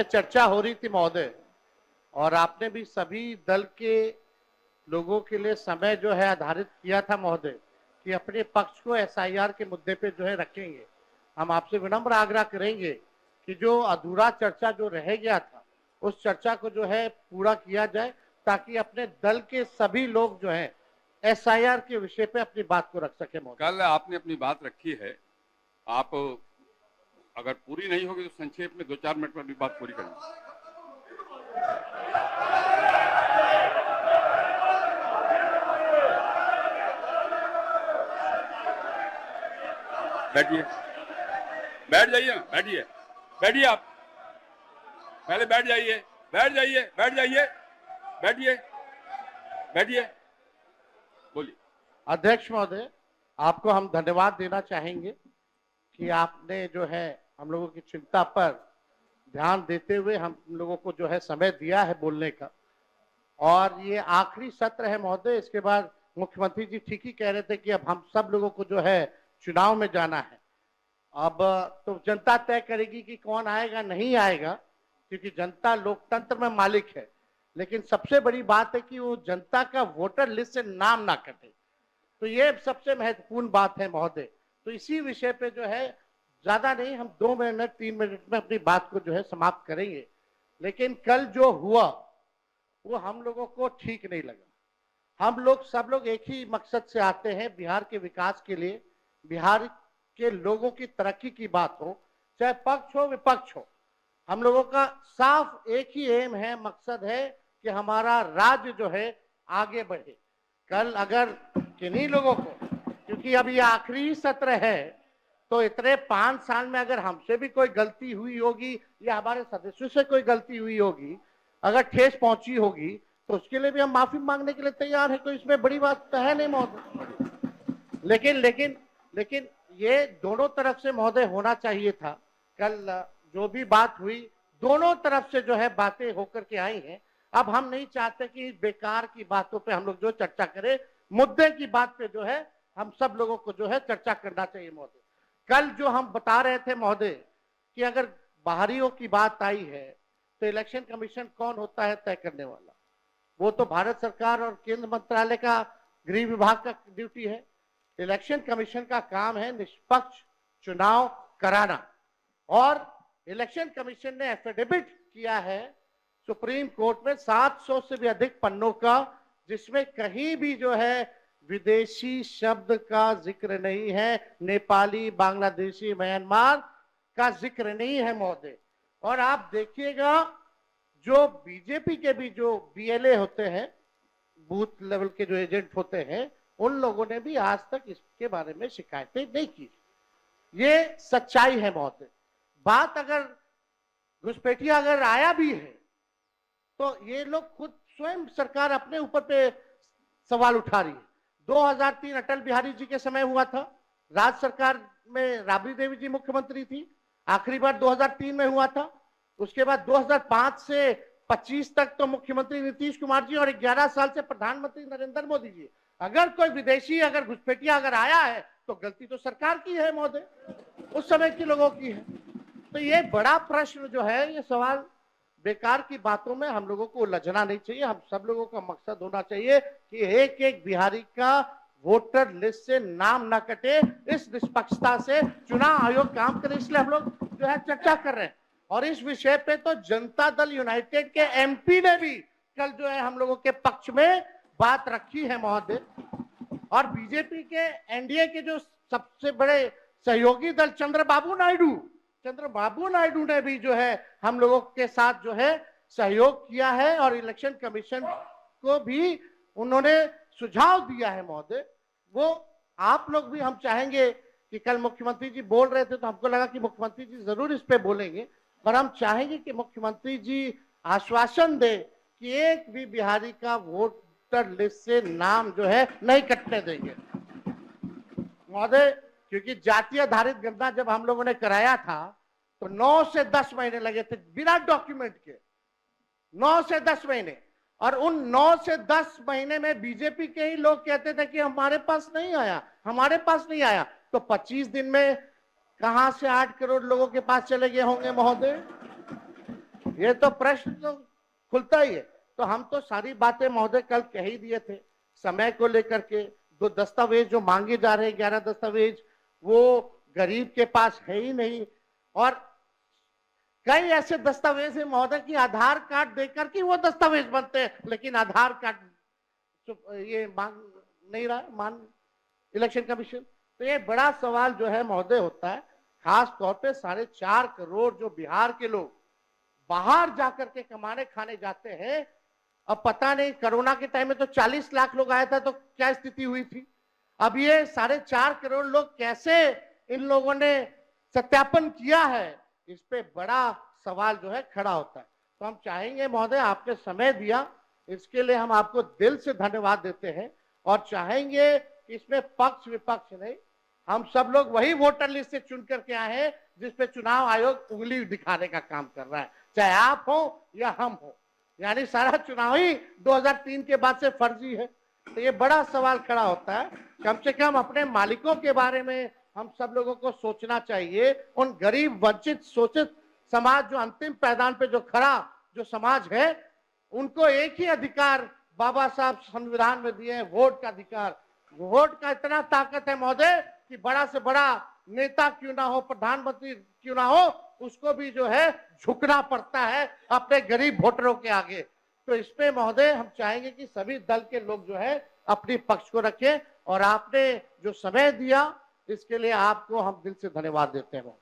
चर्चा हो रही थी महोदय, और आपने भी सभी दल के लोगों के लिए समय जो है आधारित किया था महोदय कि अपने पक्ष को एसआईआर के मुद्दे पे जो है रखेंगे। हम आपसे विनम्र आग्रह करेंगे कि जो अधूरा चर्चा जो रह गया था उस चर्चा को जो है पूरा किया जाए, ताकि अपने दल के सभी लोग जो है एसआईआर के विषय पे अपनी बात को रख सके महोदय। कल आपने अपनी बात रखी है, आप अगर पूरी नहीं होगी तो संक्षेप में 2-4 मिनट में अपनी बात पूरी करेंगे। बैठिए, बैठ जाइए, बैठिए, बैठिए, आप पहले बैठ जाइए, बैठ जाइए, बैठ जाइए, बैठिए, बैठिए, बोलिए। अध्यक्ष महोदय, आपको हम धन्यवाद देना चाहेंगे कि आपने जो है हम लोगों की चिंता पर ध्यान देते हुए हम लोगों को जो है समय दिया है बोलने का। और ये आखिरी सत्र है महोदय, इसके बाद मुख्यमंत्री जी ठीक ही कह रहे थे कि अब हम सब लोगों को जो है चुनाव में जाना है। अब तो जनता तय करेगी कि कौन आएगा नहीं आएगा, क्योंकि जनता लोकतंत्र में मालिक है। लेकिन सबसे बड़ी बात है कि वो जनता का वोटर लिस्ट से नाम ना कटे, तो ये सबसे महत्वपूर्ण बात है महोदय। तो इसी विषय पे जो है ज्यादा नहीं, हम 2 मिनट 3 मिनट में अपनी बात को जो है समाप्त करेंगे। लेकिन कल जो हुआ वो हम लोगों को ठीक नहीं लगा। हम लोग सब लोग एक ही मकसद से आते हैं, बिहार के विकास के लिए, बिहार के लोगों की तरक्की की बात हो, चाहे पक्ष हो विपक्ष हो। हम लोगों का साफ एक ही एम है, मकसद है कि हमारा राज्य जो है आगे बढ़े। कल अगर किन्हीं लोगों को, क्योंकि अब ये आखिरी सत्र है, तो इतने 5 साल में अगर हमसे भी कोई गलती हुई होगी या हमारे सदस्यों से कोई गलती हुई होगी, अगर ठेस पहुंची होगी, तो उसके लिए भी हम माफी मांगने के लिए तैयार है। कोई इसमें बड़ी बात तो है नहीं महोदय। लेकिन लेकिन लेकिन ये दोनों तरफ से महोदय होना चाहिए था। कल जो भी बात हुई दोनों तरफ से जो है बातें होकर के आई हैं। अब हम नहीं चाहते कि बेकार की बातों पे हम लोग जो चर्चा करें, मुद्दे की बात पे जो है हम सब लोगों को जो है चर्चा करना चाहिए महोदय। कल जो हम बता रहे थे महोदय कि अगर बाहरियों की बात आई है तो इलेक्शन कमीशन कौन होता है तय करने वाला? वो तो भारत सरकार और केंद्र मंत्रालय का गृह विभाग का ड्यूटी है। इलेक्शन कमीशन का काम है निष्पक्ष चुनाव कराना, और इलेक्शन कमीशन ने एफिडेविट किया है सुप्रीम कोर्ट में 700 से भी अधिक पन्नों का, जिसमें कहीं भी जो है विदेशी शब्द का जिक्र नहीं है, नेपाली, बांग्लादेशी, म्यांमार का जिक्र नहीं है महोदय। और आप देखिएगा जो बीजेपी के भी जो बीएलए होते हैं, बूथ लेवल के जो एजेंट होते हैं, उन लोगों ने भी आज तक इसके बारे में शिकायतें नहीं की। ये सच्चाई है महोदय। बात अगर घुसपैठिया अगर आया भी है तो ये लोग खुद स्वयं सरकार अपने ऊपर पे सवाल उठा रही है। 2003 अटल बिहारी जी के समय हुआ था, राज्य सरकार में राबड़ी देवी जी मुख्यमंत्री थी, आखिरी बार 2003 में हुआ था। उसके बाद 2005 से 25 तक तो मुख्यमंत्री नीतीश कुमार जी और 11 साल से प्रधानमंत्री नरेंद्र मोदी जी। अगर कोई विदेशी अगर घुसपैठिया अगर आया है तो गलती तो सरकार की है महोदय, उस समय के लोगों की है। तो ये बड़ा प्रश्न जो है, ये सवाल बेकार की बातों में हम लोगों को उलझना नहीं चाहिए। हम सब लोगों का मकसद होना चाहिए कि एक एक बिहारी का वोटर लिस्ट से नाम ना कटे। इस निष्पक्षता से चुनाव आयोग काम करे, इसलिए हम लोग जो है चर्चा कर रहे हैं। और इस विषय पे तो जनता दल यूनाइटेड के एमपी ने भी कल जो है हम लोगों के पक्ष में बात रखी है महोदय। और बीजेपी के एनडीए के जो सबसे बड़े सहयोगी दल चंद्रबाबू नायडू ने भी जो है हम लोगों के साथ जो है सहयोग किया है, और इलेक्शन कमीशन को भी उन्होंने सुझाव दिया है महोदय। वो आप लोग भी, हम चाहेंगे कि कल मुख्यमंत्री जी बोल रहे थे तो हमको लगा कि मुख्यमंत्री जी जरूर इस पे बोलेंगे, पर हम चाहेंगे कि मुख्यमंत्री जी आश्वासन दे कि एक भी बिहारी का वोटर लिस्ट से नाम जो है नहीं कटने देंगे महोदय। क्योंकि जातीय आधारित गणना जब हम लोगों ने कराया था तो 9 से 10 महीने लगे थे बिना डॉक्यूमेंट के, 9 से 10 महीने। और उन 9 से 10 महीने में बीजेपी के ही लोग कहते थे कि हमारे पास नहीं आया, हमारे पास नहीं आया। तो 25 दिन में कहां से 8 करोड़ लोगों के पास चले गए होंगे महोदय? ये तो प्रश्न तो खुलता ही है। तो हम तो सारी बातें महोदय कल कह ही दिए थे, समय को लेकर के। दो दस्तावेज जो मांगे जा रहे हैं, 11 दस्तावेज, वो गरीब के पास है ही नहीं। और कई ऐसे दस्तावेज है महोदय की आधार कार्ड देकर के वो दस्तावेज बनते हैं, लेकिन आधार कार्ड ये मांग नहीं रहा मान इलेक्शन कमीशन। तो ये बड़ा सवाल जो है महोदय होता है, खास तौर पे 4.5 करोड़ जो बिहार के लोग बाहर जाकर के कमाने खाने जाते हैं। अब पता नहीं कोरोना के टाइम में तो 40 लाख लोग आया था, तो क्या स्थिति हुई थी। अब ये 4.5 करोड़ लोग कैसे इन लोगों ने सत्यापन किया है, इस पे बड़ा सवाल जो है खड़ा होता है। तो हम चाहेंगे महोदय, आपने समय दिया, इसके लिए हम आपको दिल से धन्यवाद देते हैं। और चाहेंगे कि इसमें पक्ष विपक्ष नहीं, हम सब लोग वही वोटर लिस्ट से चुन करके आए हैं जिसपे चुनाव आयोग उंगली दिखाने का काम कर रहा है, चाहे आप हो या हम हो। यानी सारा चुनाव ही 2003 के बाद से फर्जी है। तो ये बड़ा सवाल खड़ा होता है। कम से कम अपने मालिकों के बारे में हम सब लोगों को सोचना चाहिए। उन गरीब वंचित शोषित समाज जो अंतिम पैदान पे जो खड़ा जो समाज है, उनको एक ही अधिकार बाबा साहब संविधान में दिए हैं, वोट का अधिकार। वोट का इतना ताकत है महोदय कि बड़ा से बड़ा नेता क्यों ना हो, प्रधानमंत्री क्यों ना हो, उसको भी जो है झुकना पड़ता है अपने गरीब वोटरों के आगे। तो इस पे महोदय हम चाहेंगे कि सभी दल के लोग जो है अपनी पक्ष को रखें। और आपने जो समय दिया इसके लिए आपको हम दिल से धन्यवाद देते हैं।